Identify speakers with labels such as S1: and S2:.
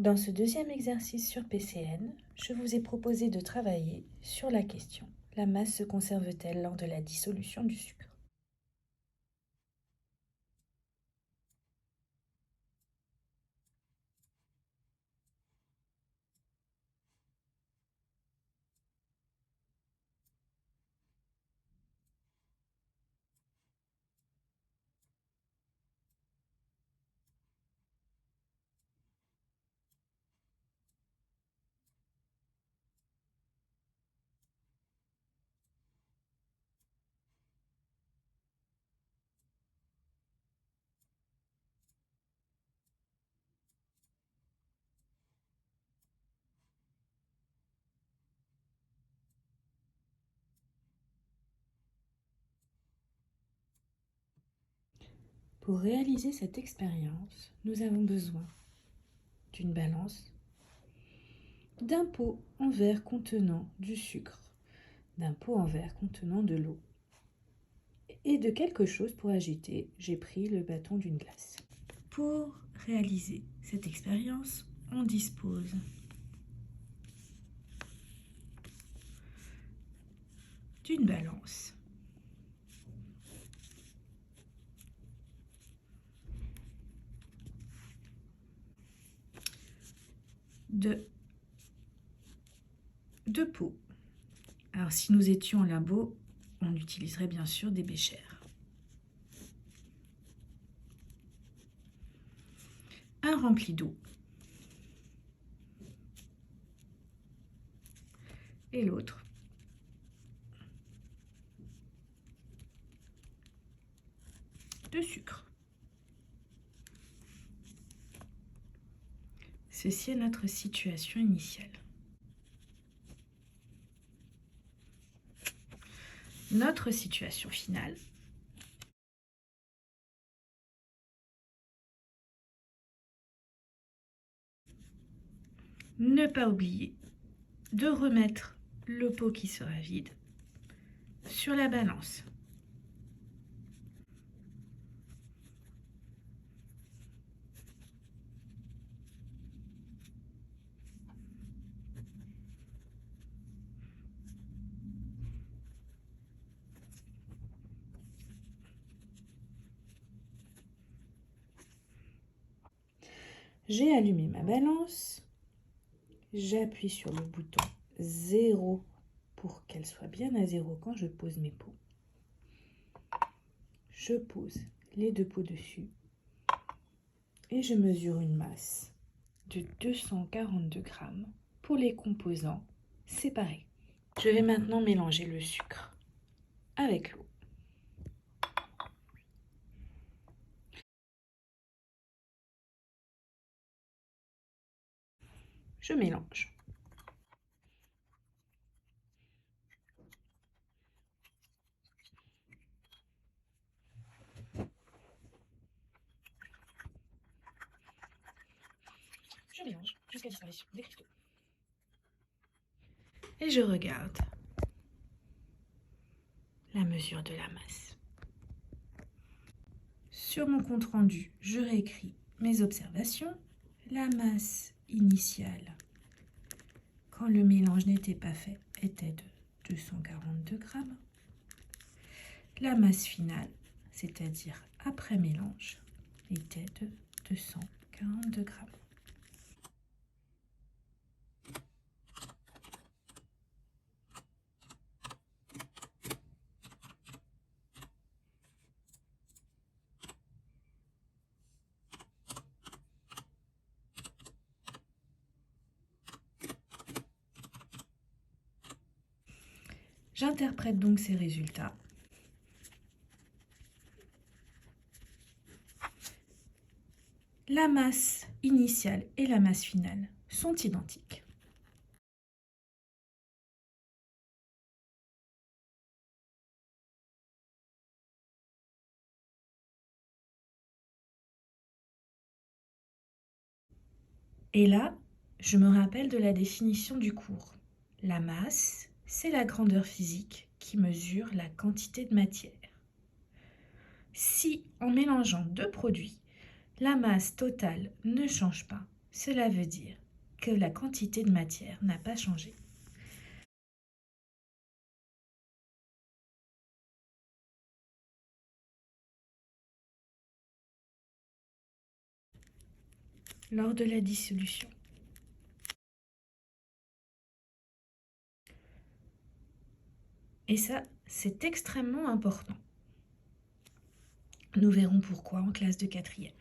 S1: Dans ce deuxième exercice sur PCN, je vous ai proposé de travailler sur la question « La masse se conserve-t-elle lors de la dissolution du sucre ?» Pour réaliser cette expérience, nous avons besoin d'une balance, d'un pot en verre contenant du sucre, d'un pot en verre contenant de l'eau et de quelque chose pour agiter. J'ai pris le bâton d'une glace. Pour réaliser cette expérience, on dispose d'une balance, de deux pots. Alors si nous étions en labo, on utiliserait bien sûr des béchères. Un rempli d'eau et l'autre de sucre. Ceci est notre situation initiale. Notre situation finale. Ne pas oublier de remettre le pot qui sera vide sur la balance. J'ai allumé ma balance, j'appuie sur le bouton 0 pour qu'elle soit bien à 0 quand je pose mes pots. Je pose les deux pots dessus et je mesure une masse de 242 grammes pour les composants séparés. Je vais maintenant mélanger le sucre avec l'eau. Je mélange. Je mélange jusqu'à disparition des cristaux. Et je regarde la mesure de la masse. Sur mon compte-rendu, je réécris mes observations. La masse initiale, quand le mélange n'était pas fait, était de 242 grammes. La masse finale, c'est-à-dire après mélange, était de 242 grammes. J'interprète donc ces résultats. La masse initiale et la masse finale sont identiques. Et là, je me rappelle de la définition du cours. La masse, c'est la grandeur physique qui mesure la quantité de matière. Si, en mélangeant deux produits, la masse totale ne change pas, Cela veut dire que la quantité de matière n'a pas changé. Lors de la dissolution. Et ça, c'est extrêmement important. Nous verrons pourquoi en classe de 4e.